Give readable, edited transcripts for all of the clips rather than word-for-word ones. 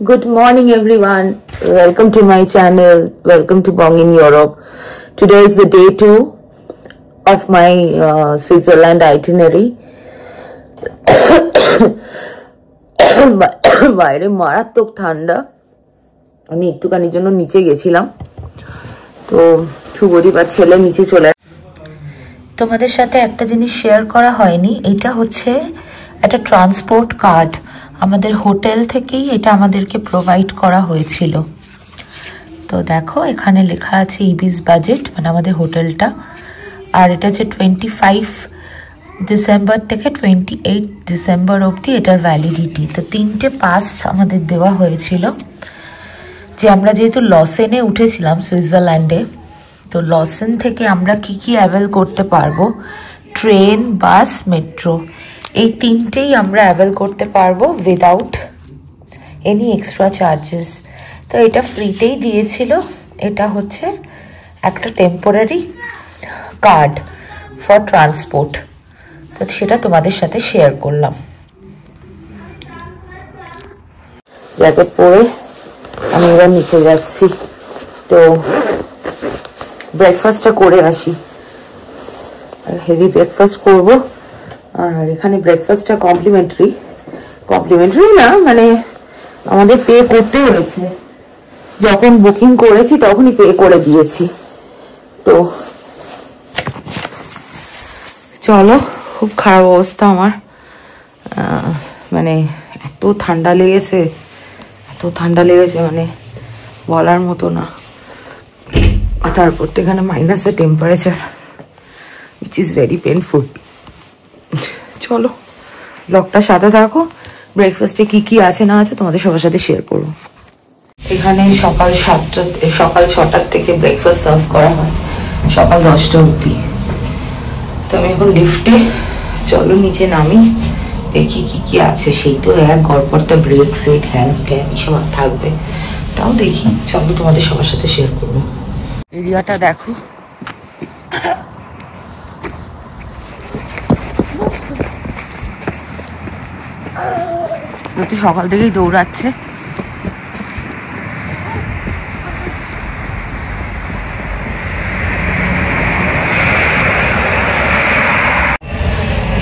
Good morning everyone. Welcome to my channel. Welcome to Bong in Europe. Today is the day 2 of my Switzerland itinerary. বাইরে মারাত্মক ঠান্ডা। আমি একটুখানির জন্য নিচে গেছিলাম, তো শুভদীপ আর ছেলে নিচে চলে। তোমাদের সাথে একটা জিনিস শেয়ার করা হয়নি, এটা হচ্ছে একটা ট্রান্সপোর্ট কার্ড। আমাদের হোটেল থেকেই এটা আমাদেরকে প্রোভাইড করা হয়েছিল। তো দেখো এখানে লেখা আছে ইবিস বাজেট, মানে আমাদের হোটেলটা। আর এটা হচ্ছে 25 ডিসেম্বর থেকে 28 ডিসেম্বর অবধি এটার ভ্যালিডিটি। তো 3টে পাস আমাদের দেওয়া হয়েছিল, যে আমরা যেহেতু লসেনে উঠেছিলাম সুইজারল্যান্ডে, তো লসেন থেকে আমরা কি কি অ্যাভেল করতে পারবো, ট্রেন, বাস, মেট্রো, এই 3টেই আমরা অ্যাভেল করতে পারবো উইদাউট এনি এক্সট্রা চার্জেস। তো এটা ফ্রিতেই দিয়েছিল। এটা হচ্ছে একটা টেম্পোরারি কার্ড ফর ট্রান্সপোর্ট, তো সেটা তোমাদের সাথে শেয়ার করলাম। জ্যাকেট পরে আমি এবার নিচে যাচ্ছি, তো ব্রেকফাস্টটা করে আসি। হেভি ব্রেকফাস্ট করব। আর এখানে ব্রেকফাস্টটা কমপ্লিমেন্টারি না, মানে আমাদের পে করতে হয়েছে। যখন বুকিং করেছি তখনই পে করে দিয়েছি। তো চলো, খুব খারাপ অবস্থা আমার, মানে এত ঠান্ডা লেগেছে মানে বলার মতো না। তারপর তো এখানে মাইনাসের temperature, which is very painful. চলো ব্লগটার সাথে থাকো। ব্রেকফাস্টে কি কি আছে না আছে তোমাদের সবার সাথে শেয়ার করবো। এখানে সকাল 6টার থেকে ব্রেকফাস্ট সার্ভ করা হয় সকাল 10টা অবধি। তো আমি এখন লিফটে, চলো নিচে নামি, দেখি কি কি আছে। সেই তো এক গড়পড়টা ব্রেড হ্যাম এসব থাকবে, তাও দেখি। চলো তোমাদের সবার সাথে শেয়ার করবো। এরিয়াটা দেখো, সকাল থেকেই দৌড়াচ্ছে।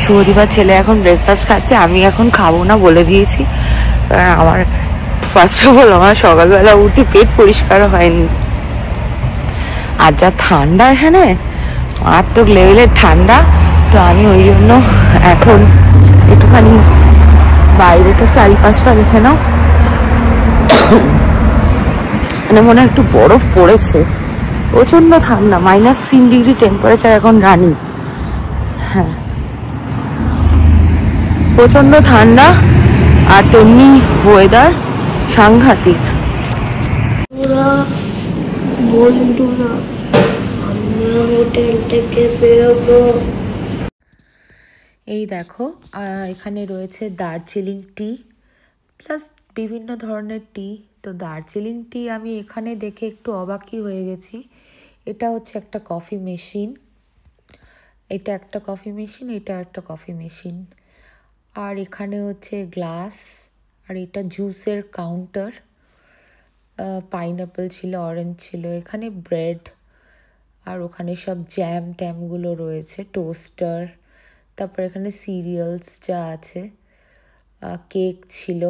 শুভদীপার ছেলে এখন ব্রেকফাস্ট খাচ্ছে, আমি এখন খাবো না বলে দিয়েছি। আমার ফার্স্ট অফ অল আমার সকালবেলা উঠে পেট পরিষ্কার হয়নি। আর যা ঠান্ডা এখানে, মারাত্মক লেভেলের ঠান্ডা। তো আমি ওই জন্য এখন একটুখানি বাইরেটা চারিপাশটা দেখে নাও, মানে মনে হয় একটু বরফ পড়েছে। প্রচন্ড ঠান্ডা, -3 ডিগ্রি টেম্পারেচার এখন রানিং। হ্যাঁ, প্রচন্ড ঠান্ডা, আর তেমনি ওয়েদার সাংঘাতিক। এই দেখো, এখানে রয়েছে দার্জিলিং টি প্লাস বিভিন্ন ধরনের টি। তো দার্জিলিং টি আমি এখানে দেখে একটু অবাকই হয়ে গেছি। এটা হচ্ছে একটা কফি মেশিন, এটা একটা কফি মেশিন, এটা একটা কফি মেশিন। আর এখানে হচ্ছে গ্লাস, আর এটা জুসের কাউন্টার। পাইনঅ্যাপেল ছিল, অরেঞ্জ ছিল, এখানে ব্রেড, আর ওখানে সব জ্যাম ট্যামগুলো রয়েছে, টোস্টার। তারপর এখানে সিরিয়ালস যা আছে, কেক ছিল,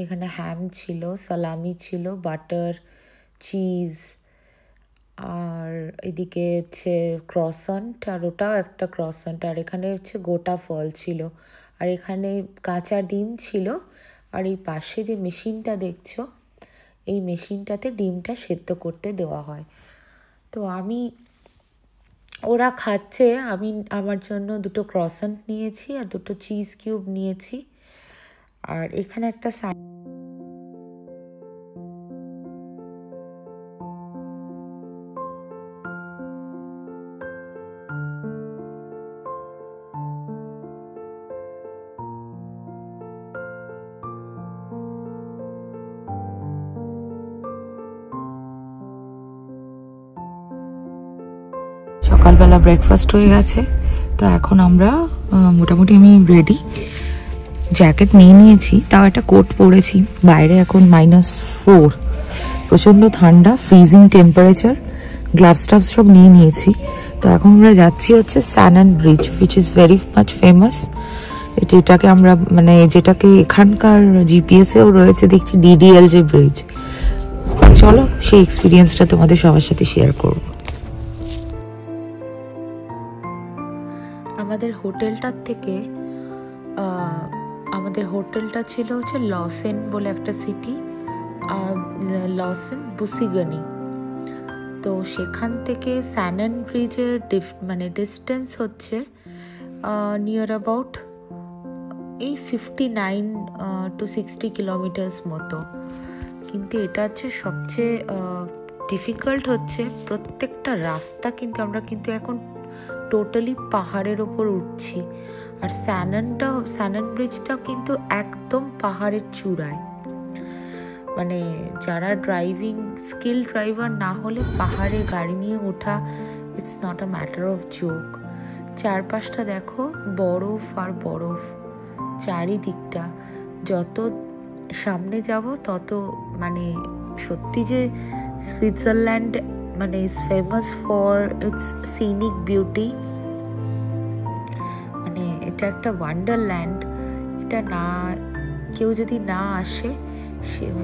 এখানে হ্যাম ছিল, সালামি ছিল, বাটার, চিজ, আর এদিকে হচ্ছে ক্রসান্ট, আর ওটাও একটা ক্রসান্ট। আর এখানে হচ্ছে গোটা ফল ছিল, আর এখানে কাঁচা ডিম ছিল। আর এই পাশে যে মেশিনটা দেখছো, এই মেশিনটাতে ডিমটা সেদ্ধ করতে দেওয়া হয়। তো ওরা খাচ্ছে, আমি আমার জন্য 2টো ক্রসান্ট নিয়েছি আর 2টো চিজ কিউব নিয়েছি। আর এখানে একটা সকালবেলা ব্রেকফাস্ট হয়ে গেছে। তো এখন আমরা মোটামুটি আমি রেডি, জ্যাকেট নিয়ে নিয়েছি, তাও একটা কোট পরেছি। বাইরে এখন -4, প্রচন্ড ঠান্ডা, ফ্রিজিং টেম্পারেচার। গ্লাভস টাভস সব নিয়ে নিয়েছি। তো এখন আমরা যাচ্ছি হচ্ছে Shannon bridge, which is very much famous. যেটাকে আমরা মানে যেটাকে এখানকার জিপিএসেও রয়েছে দেখছি ডিডিএল যে ব্রিজ। চলো সেই এক্সপিরিয়েন্সটা তোমাদের সবার সাথে শেয়ার করব। আমাদের হোটেলটার থেকে আমাদের হোটেলটা ছিল হচ্ছে লসেন বলে একটা সিটি, লসেন বুসিগানি। তো সেখান থেকে স্যানন ব্রিজের মানে ডিস্টেন্স হচ্ছে নিয়ার অ্যাবাউট এই 59 to 60 কিলোমিটার্স মতো। কিন্তু এটা হচ্ছে সবচেয়ে ডিফিকাল্ট হচ্ছে প্রত্যেকটা রাস্তা কিন্তু আমরা কিন্তু এখন টোটালি পাহাড়ের ওপর উঠছি। আর স্যানন ব্রিজটা কিন্তু একদম পাহাড়ের চূড়ায়। মানে যারা ড্রাইভিং স্কিল ড্রাইভার না হলে পাহাড়ে গাড়ি নিয়ে ওঠা it's not a matter of joke. চারপাশটা দেখো, বরফ আর বরফ চারিদিকটা। যত সামনে যাব তত মানে সত্যি যে সুইজারল্যান্ড মানে is famous for its scenic beauty. মানে এটা একটা ওয়ান্ডারল্যান্ড। এটা না কেউ যদি না আসে,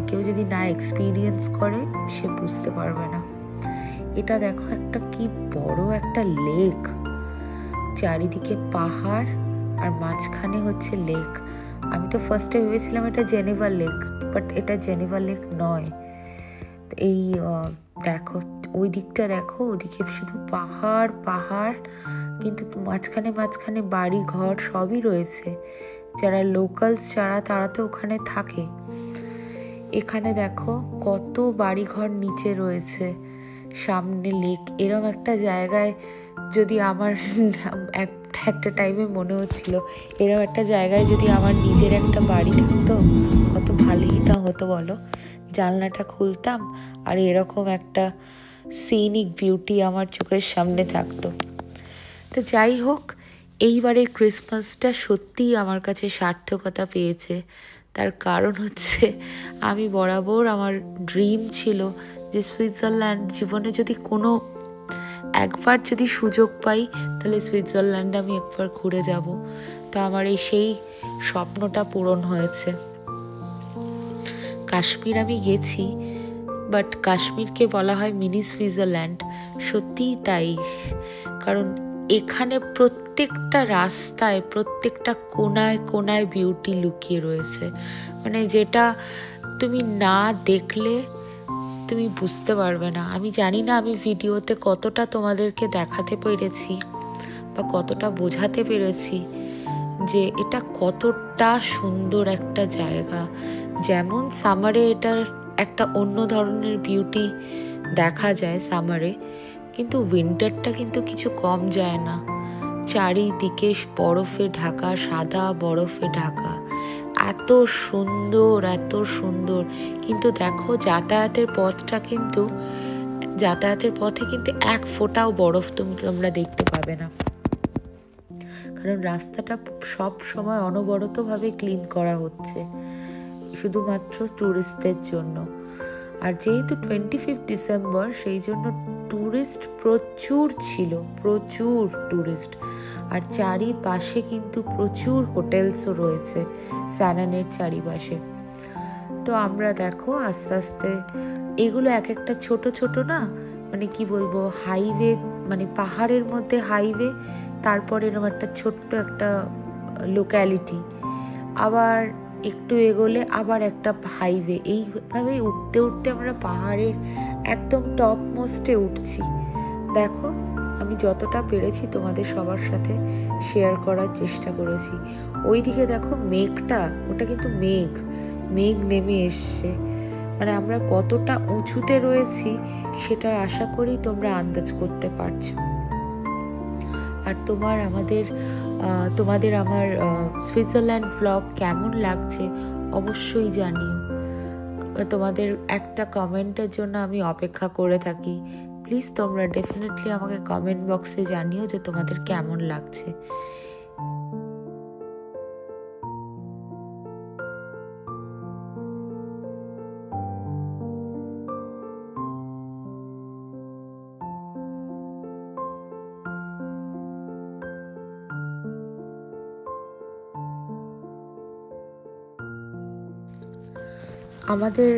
কেউ যদি না এক্সপিরিয়েন্স করে, সে বুঝতে পারবে না। এটা দেখো একটা কি বড় একটা লেক, চারিদিকে পাহাড় আর মাঝখানে হচ্ছে লেক। আমি তো ফার্স্টে ভেবেছিলাম এটা জেনেভা লেক, বাট এটা জেনেভা লেক নয়। এই দেখো ওই দিকটা দেখো, ওদিকে শুধু পাহাড় পাহাড়, কিন্তু মাঝখানে বাড়ি ঘর সবই রয়েছে। যারা লোকালস তারা তো ওখানে থাকে। এখানে দেখো কত বাড়িঘর নিচে রয়েছে, সামনে লেক। এরম একটা জায়গায় যদি আমার একটা টাইমে মনে হচ্ছিল এরম একটা জায়গায় যদি আমার নিজের একটা বাড়ি থাকতো কত ভালোই তা হতো বলো। জানলাটা খুলতাম আর এরকম একটা সিনিক বিউটি আমার চোখের সামনে থাকতো। তো যাই হোক, এইবারের ক্রিসমাসটা সত্যিই আমার কাছে সার্থকতা পেয়েছে। তার কারণ হচ্ছে আমি বরাবর আমার ড্রিম ছিল যে সুইজারল্যান্ড জীবনে যদি একবার যদি সুযোগ পাই তাহলে সুইজারল্যান্ড আমি একবার ঘুরে যাব। তো আমার সেই স্বপ্নটা পূরণ হয়েছে। কাশ্মীর আমি গেছি, বাট কাশ্মীরকে বলা হয় মিনি সুইজারল্যান্ড। সত্যিই তাই, কারণ এখানে প্রত্যেকটা রাস্তায় প্রত্যেকটা কোনায় কোনায় বিউটি লুকিয়ে রয়েছে। মানে যেটা তুমি না দেখলে তুমি বুঝতে পারবে না। আমি জানি না আমি ভিডিওতে কতটা তোমাদেরকে দেখাতে পেরেছি বা কতটা বোঝাতে পেরেছি যে এটা কতটা সুন্দর একটা জায়গা। যেমন সামারে এটার একটা অন্য ধরনের বিউটি দেখা যায় সামারে, কিন্তু উইন্টারটা কিন্তু কিছু কম যায় না। চারিদিকে বরফে ঢাকা, সাদা বরফে ঢাকা, এত সুন্দর এত সুন্দর। কিন্তু দেখো যাতায়াতের পথে কিন্তু এক ফোঁটাও বরফ তোমরা দেখতে পাবে না, কারণ রাস্তাটা সব সময় অনবরতভাবে ক্লিন করা হচ্ছে শুধুমাত্র ট্যুরিস্টদের জন্য। আর যেহেতু 25 ডিসেম্বর, সেই জন্য ট্যুরিস্ট প্রচুর ছিল, প্রচুর ট্যুরিস্ট। আর চারিপাশে কিন্তু প্রচুর হোটেলসও রয়েছে স্যাননের চারিপাশে। তো আমরা দেখো আস্তে আস্তে এগুলো এক একটা ছোট ছোট না, মানে কি বলবো, হাইওয়ে, মানে পাহাড়ের মধ্যে হাইওয়ে, তারপরে এরকম একটা ছোট্ট একটা লোক্যালিটি, আবার একটু এগোলে আবার একটা হাইওয়ে। এইভাবে উঠতে উঠতে আমরা পাহাড়ের একদম টপ মোস্টে উঠছি। দেখো আমি যতটা পেরেছি তোমাদের সবার সাথে শেয়ার করার চেষ্টা করেছি। ওইদিকে দেখো মেঘটা, ওটা কিন্তু মেঘ নেমে এসছে। মানে আমরা কতটা উঁচুতে রয়েছি সেটা আশা করি তোমরা আন্দাজ করতে পারছো। আর তোমাদের আমার সুইজারল্যান্ড ব্লগ কেমন লাগছে অবশ্যই জানিও। তোমাদের একটা কমেন্টের জন্য আমি অপেক্ষা করে থাকি। প্লিজ তোমরা ডেফিনেটলি আমাকে কমেন্ট বক্সে জানিও যে তোমাদের কেমন লাগছে। আমাদের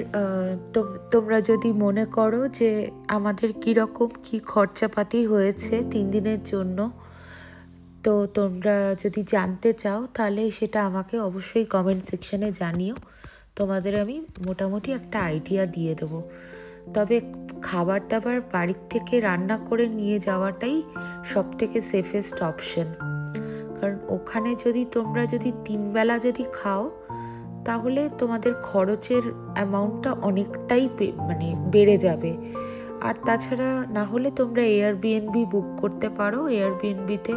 তোমরা যদি মনে করো যে আমাদের কীরকম কী খরচাপাতি হয়েছে 3 দিনের জন্য, তো তোমরা যদি জানতে চাও তাহলে সেটা আমাকে অবশ্যই কমেন্ট সেকশনে জানিও। তোমাদের আমি মোটামুটি একটা আইডিয়া দিয়ে দেবো। তবে খাবার দাবার বাড়ির থেকে রান্না করে নিয়ে যাওয়াটাই সবথেকে সেফেস্ট অপশন। কারণ ওখানে তোমরা যদি 3 বেলা যদি খাও তাহলে তোমাদের খরচের অ্যামাউন্টটা অনেকটাই মানে বেড়ে যাবে। আর তাছাড়া না হলে তোমরা এয়ারবিএনবি বুক করতে পারো। এয়ারবিএনবিতে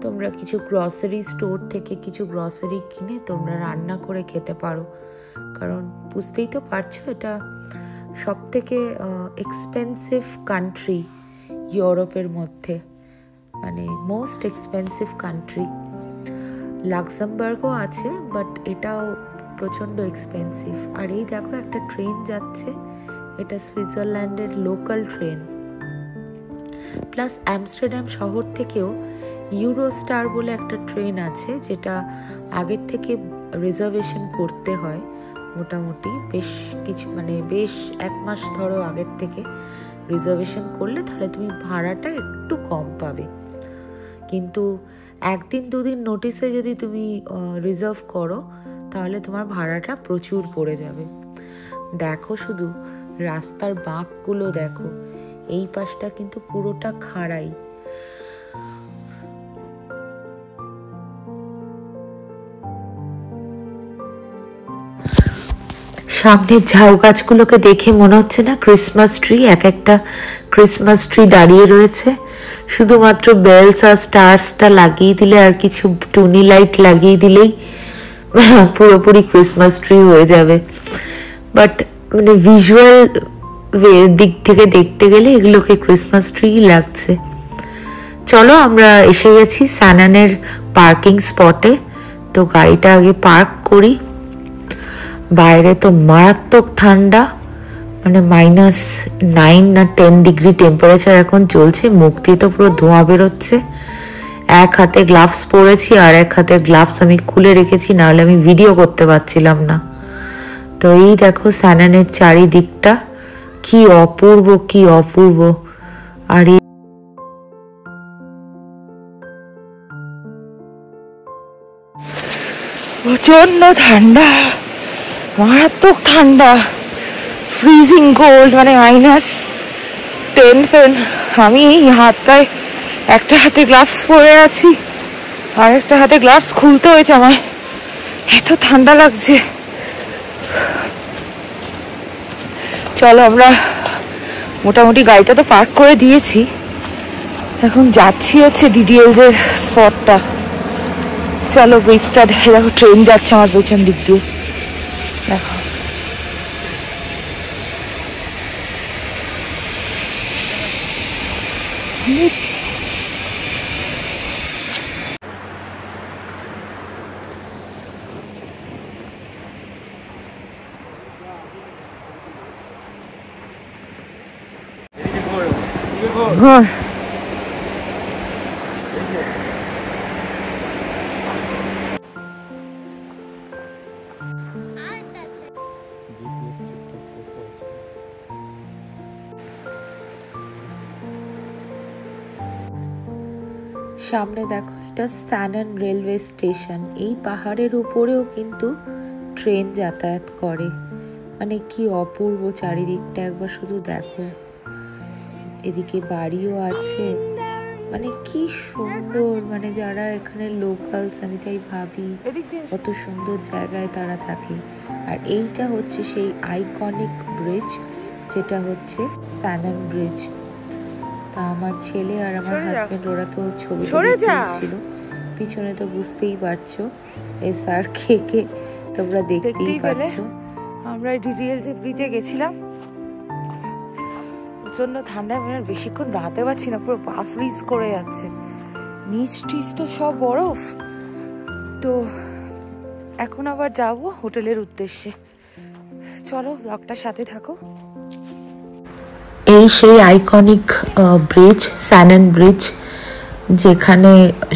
তোমরা কিছু গ্রসারি স্টোর থেকে কিছু গ্রসারি কিনে তোমরা রান্না করে খেতে পারো। কারণ বুঝতেই তো পারছো এটা সবথেকে এক্সপেন্সিভ কান্ট্রি ইউরোপের মধ্যে, মানে মোস্ট এক্সপেন্সিভ কান্ট্রি। লাক্সেমবার্গও আছে, বাট এটাও প্রচণ্ড এক্সপেন্সিভ। আর এই দেখো একটা ট্রেন যাচ্ছে, এটা সুইজারল্যান্ডের লোকাল ট্রেন। প্লাস আমস্টারডাম শহর থেকেও ইউরোস্টার বলে একটা ট্রেন আছে, যেটা আগের থেকে রিজার্ভেশন করতে হয়। মোটামুটি বেশ 1 মাস ধরো আগের থেকে রিজার্ভেশন করলে তাহলে তুমি ভাড়াটা একটু কম পাবে। কিন্তু 1 দিন 2 দিন নোটিসে যদি তুমি রিজার্ভ করো তাহলে তোমার ভাড়াটা প্রচুর পড়ে যাবে। দেখো শুধু রাস্তার বাঁকগুলো দেখো, এই পাশটা কিন্তু পুরোটা খাড়াই। সামনের ঝাউ গাছগুলোকে দেখে মনে হচ্ছে না ক্রিসমাস ট্রি? এক একটা ক্রিসমাস ট্রি দাঁড়িয়ে রয়েছে। শুধুমাত্র বেলস আর স্টারসটা লাগিয়ে দিলে আর কিছু টুনি লাইট লাগিয়ে দিলেই পুরোপুরি ক্রিসমাস ট্রি হয়ে যাবে। বাট মানে ভিজুয়াল দিক থেকে দেখতে গেলে এগুলোকে ক্রিসমাস ট্রি লাগছে। চলো আমরা এসে গেছি সানানের পার্কিং স্পটে। তো গাড়িটা আগে পার্ক করি। বাইরে তো মারাত্মক ঠান্ডা, মানে -9 না 10 ডিগ্রি টেম্পারেচার এখন চলছে। মুখ দিয়ে তো পুরো ধোঁয়া বেরোচ্ছে। 1 হাতে গ্লাভস পরেছি আর 1 হাতে গ্লাভস আমি খুলে রেখেছি, নাহলে আমি ভিডিও করতে পারছিলাম না। তো এই দেখো সানানের চারিদিকটা কি অপূর্ব, কি অপূর্ব। আর প্রচন্ড ঠান্ডা, মারাত্মক ঠান্ডা, ফ্রিজিং কোল্ড, মানে -10 আমি হাতটায় একটা হাতে গ্লাভস পরে আছি আর একটা হাতে গ্লাভস খুলতে হয়েছে আমার, এত ঠান্ডা লাগছে। চলো আমরা মোটামুটি গাড়িটা তো পার্ক করে দিয়েছি, এখন যাচ্ছি হচ্ছে ডিডিএলস এর স্পটটা। চলো ব্রিজটা দেখো, ট্রেন যাচ্ছে আমার পেছন দিক দিয়ে, দেখো। ঘর সামনে দেখো, এটা সানান রেলওয়ে স্টেশন। এই পাহাড়ের উপরেও কিন্তু ট্রেন যাতায়াত করে, মানে কি অপূর্ব চারিদিকটা একবার শুধু দেখো। এদিকে বাড়িও আছে, মানে কি সুন্দর, মানে যারা এখানে লোকালস, আমি তাই ভাবি কত সুন্দর জায়গায় তারা থাকে। আর এইটা হচ্ছে সেই আইকনিক ব্রিজ, যেটা হচ্ছে সানান ব্রিজ। তা আমার ছেলে আর আমার হাজবেন্ড ওরা তো ছবি তুলছিল, পিছনে তো বুঝতেই পারছো এসআর কে তোমরা দেখতেই পাচ্ছ। আমরা ডিডিএলস ব্রিজে গেছিলাম, প্রচন্ড ঠান্ডায় মানে বেশিক্ষণ দাঁড়াতে পারছি না, পুরো পা ফ্রিজ করে যাচ্ছে। নিচ টিচ তো সব বরফ। তো এখন আবার যাবো হোটেলের উদ্দেশ্যে। চলো ব্লগটার সাথে থাকো। এই সেই আইকনিক ব্রিজ, সানান ব্রিজ, যেখানে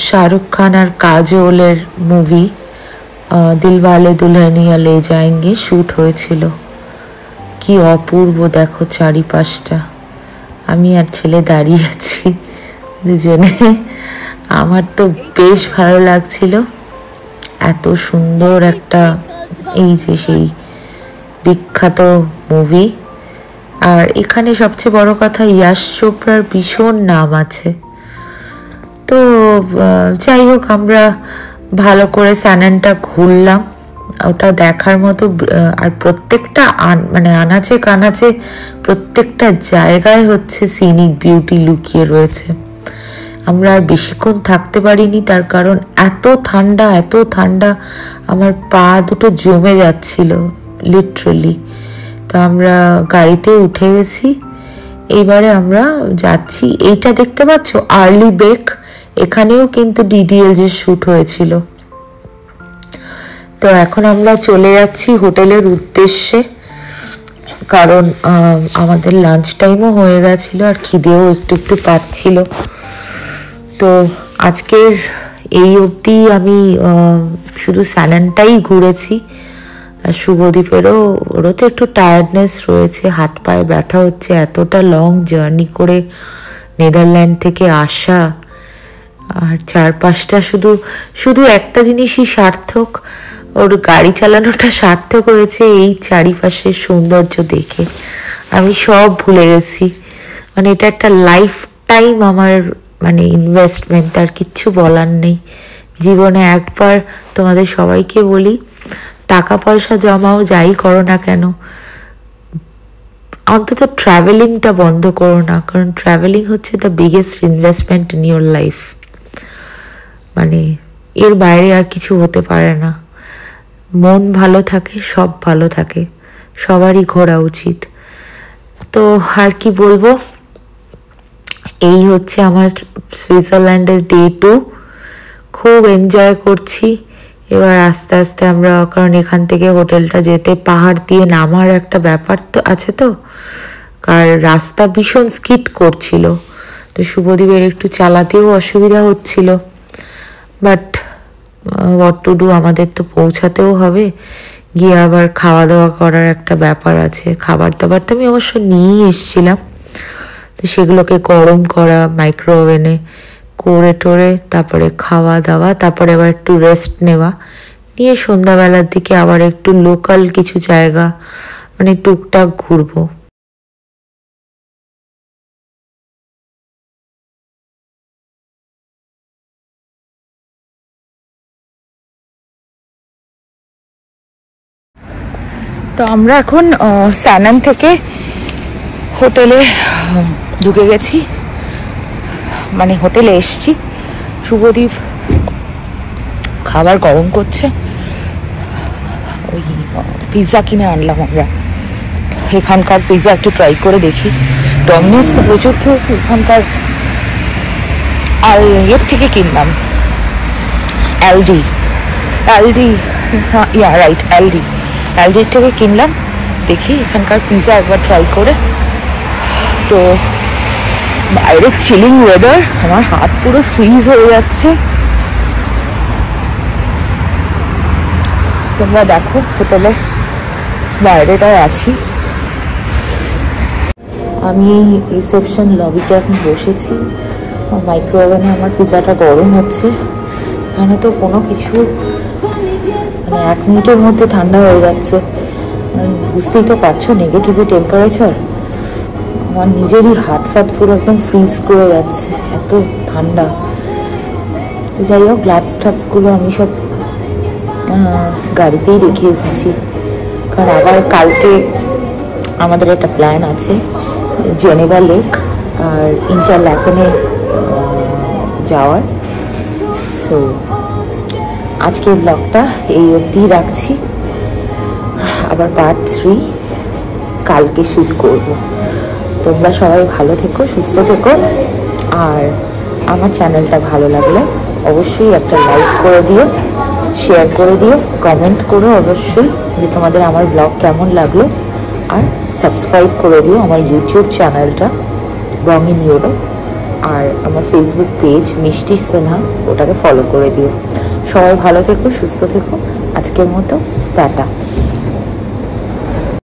শাহরুখ খান আর কাজলের মুভি দিলওয়ালে দুলহানিয়া লে যায়েঙ্গে শ্যুট হয়েছিল। কি অপূর্ব দেখো চারিপাশটা। আমি আর ছেলে দাঁড়িয়ে আছি দুজনে। আমার তো বেশ ভালো লাগছিল, এত সুন্দর একটা, এই যে সেই বিখ্যাত মুভি। আর এখানে সবচেয়ে বড় কথা, ইয়াশ চোপড়ার ভীষণ নাম আছে। তো যাই হোক, আমরা ভালো করে স্যানানটা ঘুরলাম, ওটা দেখার মতো। আর প্রত্যেকটা মানে আনাচে কানাচে প্রত্যেকটা জায়গায় হচ্ছে সিনিক বিউটি লুকিয়ে রয়েছে। আমরা আর বেশিক্ষণ থাকতে পারিনি, তার কারণ এত ঠান্ডা, এত ঠান্ডা, আমার পা দুটো জমে যাচ্ছিল লিটারালি। তো আমরা গাড়িতে উঠে গেছি, এইবারে আমরা যাচ্ছি। এইটা দেখতে পাচ্ছ আর্লি বেক, এখানেও কিন্তু DDLJ শ্যুট হয়েছিল। তো এখন আমরা চলে যাচ্ছি হোটেলের উদ্দেশ্যে, কারণ আমাদের লাঞ্চ টাইমও হয়ে গেছিল আর খিদেও একটু একটু পাচ্ছিল। তো আজকের এই অবধি আমি শুধু স্যানানটাই ঘুরেছি। আর শুভদীপেরও, ওরও তো একটু টায়ার্ডনেস রয়েছে, হাত পায়ে ব্যথা হচ্ছে, এতটা লং জার্নি করে নেদারল্যান্ড থেকে আসা। আর চারপাশটা শুধু শুধু একটা জিনিসই সার্থক, ওর গাড়ি চালানোটা সার্থক হয়েছে এই চারিপাশের সৌন্দর্য দেখে। আমি সব ভুলে গেছি, মানে এটা একটা লাইফ টাইম আমার মানে ইনভেস্টমেন্ট, আর কিচ্ছু বলার নেই। জীবনে একবার তোমাদের সবাইকে বলি, টাকা পয়সা জমাও, যাই করো না কেন, অন্তত ট্রাভেলিংটা বন্ধ করো না, কারণ ট্রাভেলিং হচ্ছে the biggest investment in your life. মানে এর বাইরে আর কিছু হতে পারে না। মন ভালো থাকে, সব ভালো থাকে, সবারই ঘোরা উচিত। তো আর কি বলবো, এই হচ্ছে আমার সুইজারল্যান্ডের ডে 2। খুব এনজয় করছি। এবার আস্তে আস্তে আমরা, কারণ এখান থেকে হোটেলটা যেতে পাহাড় দিয়ে নামার একটা ব্যাপার তো আছে, তো আর রাস্তা ভীষণ স্কিড করছিল, তো শুভদীপের একটু চালাতেও অসুবিধা হচ্ছিল। বাট হোয়াট টু ডু, আমাদের তো পৌঁছাতেও হবে, গিয়ে আবার খাওয়া দাওয়া করার একটা ব্যাপার আছে। খাবার দাবার তো আমি অবশ্য নিয়েই এসেছিলাম, তো সেগুলোকে গরম করা মাইক্রোওভেনে করে টোরে, তারপরে খাওয়া দাওয়া, তারপরে আবার একটু রেস্ট নেওয়া, নিয়ে সন্ধ্যাবেলার দিকে আবার একটু লোকাল কিছু জায়গা মানে টুকটাক ঘুরবো। তো আমরা এখন স্যানান থেকে হোটেলে ঢুকে গেছি, মানে হোটেলে এসছি। শুভদীপ খাবার গরম করছে, ওই পিৎজা কিনে আনলাম আমরা। এখানকার পিৎজা একটু ট্রাই করে দেখি। ডমিনোস প্রচুর খেয়েছি এখানকার, আর এর থেকে কিনলাম এলডি, ইয়া রাইট, এলডির থেকে কিনলাম। দেখি এখানকার পিৎজা একবার ট্রাই করে। তো বাইরে চিলিং ওয়েদার, আমার হাত পুরো ফ্রিজ হয়ে যাচ্ছে। তোমরা দেখো হোটেলে বাইরেটায় আছি আমি, রিসেপশন লবিতে এখন বসেছি। মাইক্রোওভেনে আমার পিৎজাটা গরম হচ্ছে। এখানে তো কোনো কিছু মানে 1 মিনিটের মধ্যে ঠান্ডা হয়ে যাচ্ছে। বুঝতেই তো পারছো, নেগেটিভ টেম্পারেচার। আমার নিজেরই হাত ফাত পুরো একদম ফ্রিজ করে যাচ্ছে, এত ঠান্ডা। যাই হোক, গ্লাভস টাভসগুলো আমি সব গাড়িতেই রেখে এসেছি, কারণ আবার কালকে আমাদের একটা প্ল্যান আছে, জেনেভা লেক আর ইন্টারল্যাকেনে যাওয়ার। সো আজকের ব্লগটা এই অবধি রাখছি, আবার পার্ট 3 কালকে শুট করব। তোমরা সবাই ভালো থেকো, সুস্থ থেকো। আর আমার চ্যানেলটা ভালো লাগলে অবশ্যই একটা লাইক করে দিও, শেয়ার করে দিও, কমেন্ট করো অবশ্যই যে তোমাদের আমার ব্লগ কেমন লাগলো। আর সাবস্ক্রাইব করে দিও আমার ইউটিউব চ্যানেলটা বঙ্গিন ইউরো, আর আমার ফেসবুক পেজ মিষ্টি সিনহা, ওটাকে ফলো করে দিও। সবাই ভালো থেকো, সুস্থ থেকো। আজকের মতো টাটা।